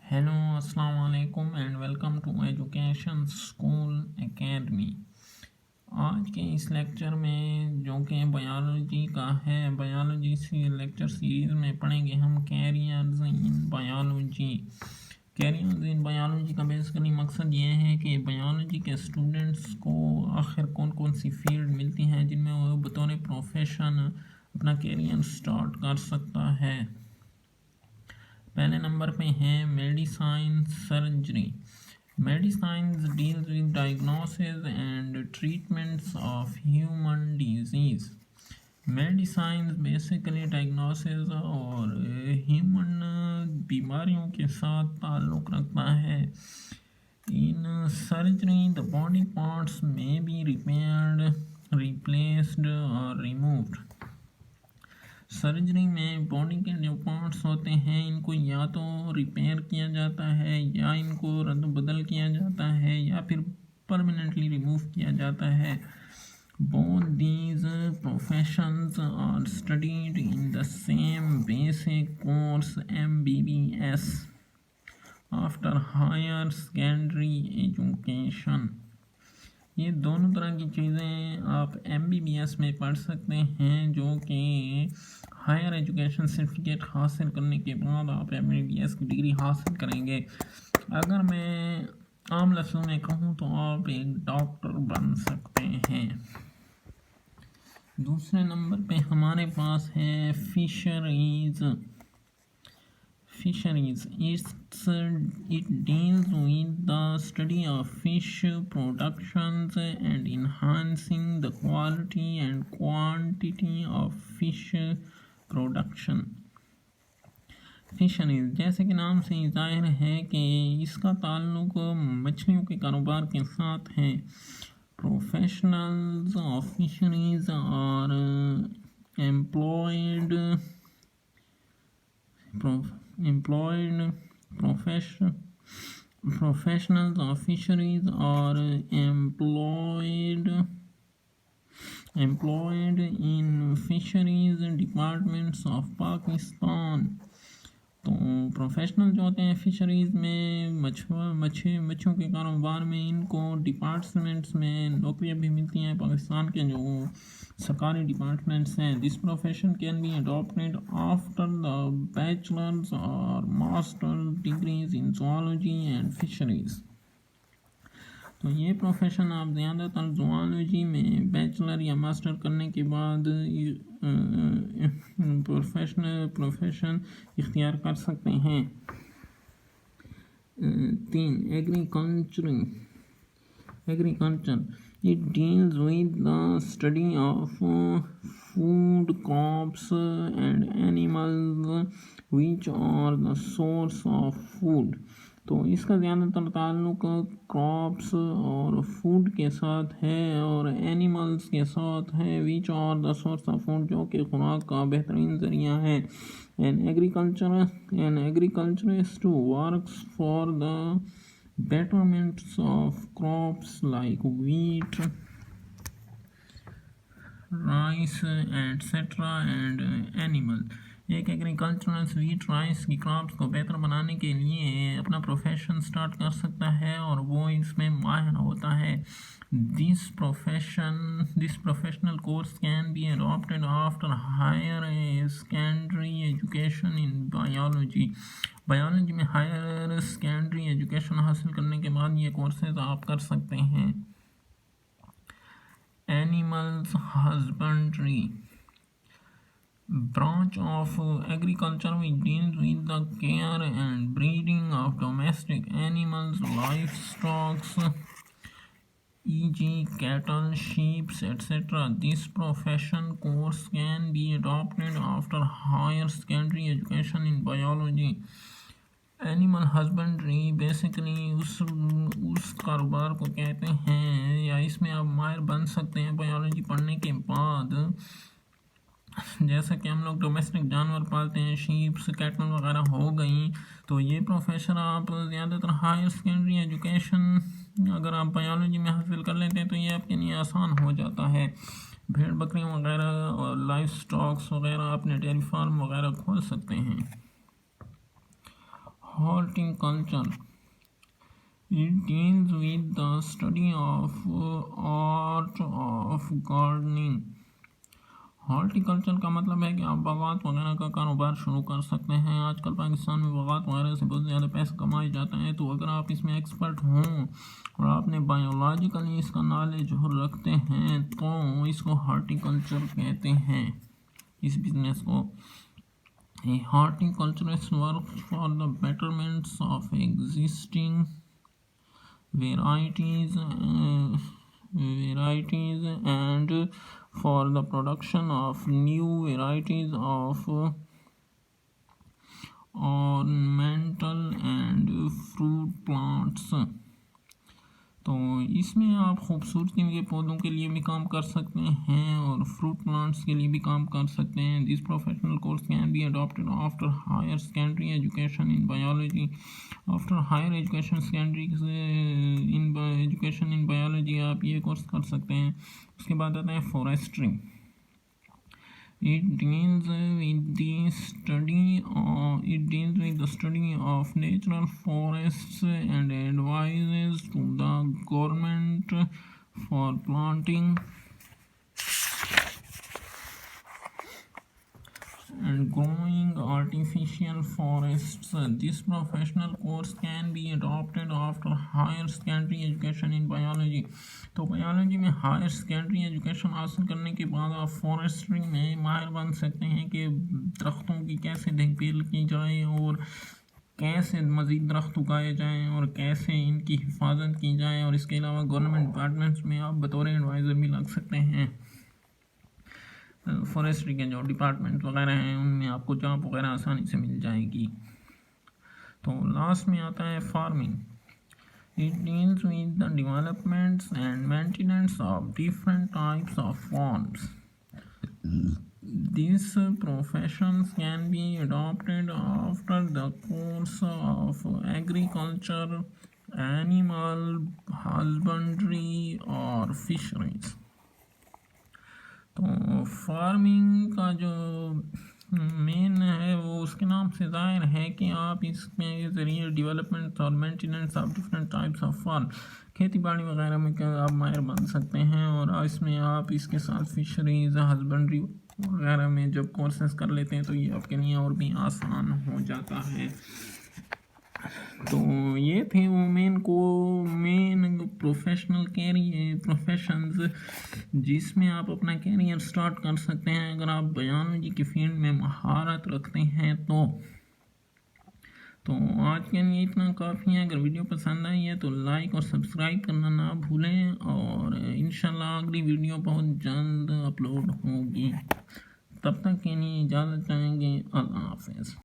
Hello अस्सलाम वालेकुम and welcome to education school academy. आज के इस लेक्चर में जो कि बायोलॉजी का है, बायोलॉजी सी लेक्चर सीरीज़ में पढ़ेंगे हम carriers in biology. Carriers in biology का बेसिकली मकसद ये है कि बायोलॉजी के स्टूडेंट्स को आखिर कौन कौन सी फील्ड मिलती हैं जिनमें वो बतौर प्रोफेशन अपना कैरियर स्टार्ट कर सकता है। पहले नंबर पे है medicine surgery. Medicine deals with diagnosis and treatments of human disease. Medicine basically diagnosis और ह्यूमन बीमारियों के साथ ताल्लुक़ रखता है। In surgery the body parts में बी रिपेयर्ड, रिप्लेस्ड और रिमूव्ड। सर्जरी में बॉडी के जो पार्ट्स होते हैं इनको या तो रिपेयर किया जाता है या इनको रद्द बदल किया जाता है या फिर परमानेंटली रिमूव किया जाता है। Both these professions are studied in the same basic course MBBS after higher secondary education. ये दोनों तरह की चीज़ें आप MBBS में पढ़ सकते हैं, जो कि हायर एजुकेशन सर्टिफिकेट हासिल करने के बाद आप MBBS की डिग्री हासिल करेंगे। अगर मैं आम लफ्ज़ों में कहूँ तो आप एक डॉक्टर बन सकते हैं। दूसरे नंबर पे हमारे पास है fisheries. Fisheries. It deals with the study of fish productions and enhancing the quality and quantity of fish production. Fisheries जैसे कि नाम से ही जाहिर है कि इसका ताल्लुक मछलियों के कारोबार के साथ है। Professionals of fisheries are professionals of fisheries are employed in fisheries departments of Pakistan। तो प्रोफेशनल जो होते हैं फिशरीज़ में मच्छियों के कारोबार में, इनको डिपार्टमेंट्स में नौकरियां भी मिलती हैं पाकिस्तान के जो सरकारी डिपार्टमेंट्स हैं। This profession can be adopted after the bachelors और masters degrees in zoology and fisheries. तो ये प्रोफेशन आप ज़्यादातर ज़ूलॉजी में बैचलर या मास्टर करने के बाद प्रोफेशन इख्तियार कर सकते हैं। 3 agriculture. It deals with the study of food crops and animals which are the source of food. तो इसका ज़्यादातर ताल्लुक क्रॉप्स और फूड के साथ है और एनिमल्स के साथ है। Which are the source of food, जो कि खुराक का बेहतरीन ज़रिया है। An agriculturist works for the betterments of crops like wheat, rice, etc. and animal। एक एग्रीकल्चरल वीट राइस की क्रॉप्स को बेहतर बनाने के लिए अपना प्रोफेशन स्टार्ट कर सकता है और वो इसमें माहिर होता है। This professional course can be adopted after higher secondary education in biology. Biology में हायर सेकेंडरी एजुकेशन हासिल करने के बाद ये कोर्सेज आप कर सकते हैं। Animals husbandry branch of agriculture which deals with the care and breeding of domestic animals, livestock, e.g. cattle, sheep, etc. This profession course can be adopted after higher secondary education in biology। Animal husbandry basically उस कारोबार को कहते हैं या इसमें आप माहिर बन सकते हैं बायोलॉजी पढ़ने के बाद। जैसा कि हम लोग डोमेस्टिक जानवर पालते हैं, शीप्स, कैटल वगैरह हो गई, तो ये प्रोफेशन आप ज़्यादातर हायर सेकेंडरी एजुकेशन अगर आप बायोलॉजी में हासिल कर लेते हैं तो ये आपके लिए आसान हो जाता है। भेड़ बकरियाँ वगैरह और लाइव स्टॉक्स वगैरह अपने डेयरी फार्म वगैरह खोल सकते हैं। Horticulture. It deals with the study of art of gardening. Horticulture का मतलब है कि आप बागात वगैरह का कारोबार शुरू कर सकते हैं। आजकल पाकिस्तान में बागात वगैरह से बहुत ज़्यादा पैसा कमाए जाते हैं, तो अगर आप इसमें एक्सपर्ट हों और आपने बायोलॉजिकली इसका नॉलेज रखते हैं तो इसको हॉर्टिकल्चर कहते हैं, इस बिज़नेस को। A horticulturist works for the betterments of existing varieties and for the production of new varieties of ornamental and fruit plants. तो इसमें आप खूबसूरती के पौधों के लिए भी काम कर सकते हैं और फ्रूट प्लांट्स के लिए भी काम कर सकते हैं। This professional course can be adopted after higher secondary education in biology. After higher education secondary education in biology आप ये कोर्स कर सकते हैं। उसके बाद आता है forestry. It deals with the study of natural forests and advises to the government for planting and growing artificial forests. This professional course can be adopted after higher secondary education in biology. तो biology में higher secondary education हासिल करने के बाद आप forestry में माहिर बन सकते हैं कि दरख्तों की कैसे देखभाल की जाए और कैसे मज़ीद दरख्त उगाए जाएँ और कैसे इनकी हिफाजत की जाए। और इसके अलावा गवर्नमेंट डिपार्टमेंट्स में आप बतौर एडवाइज़र भी लग सकते हैं। फॉरेस्ट्री के जो डिपार्टमेंट वगैरह हैं उनमें आपको जॉब वगैरह आसानी से मिल जाएगी। तो लास्ट में आता है farming. It deals with the developments and maintenance of different types of farms. These professions can be adopted after the course of agriculture, animal husbandry or fisheries. तो फार्मिंग का जो मेन है वो उसके नाम से ज़ाहिर है कि आप इसमें ज़रिए डेवलपमेंट और maintenance of different types of farm, खेती बाड़ी वगैरह में क्या आप माहिर बन सकते हैं। और इसमें आप इसके साथ फिशरीज हस्बेंड्री वगैरह में जब कोर्सेस कर लेते हैं तो ये आपके लिए और भी आसान हो जाता है। तो ये थे वो मेन प्रोफेशनल प्रोफेशंस जिसमें आप अपना कैरियर स्टार्ट कर सकते हैं अगर आप बायोलॉजी की फील्ड में महारत रखते हैं तो आज के लिए इतना काफ़ी है। अगर वीडियो पसंद आई है तो लाइक और सब्सक्राइब करना ना भूलें और इंशाल्लाह अगली वीडियो बहुत जल्द अपलोड होगी। तब तक के लिए इजाज़त चाहेंगे। अल्लाह हाफ़िज़।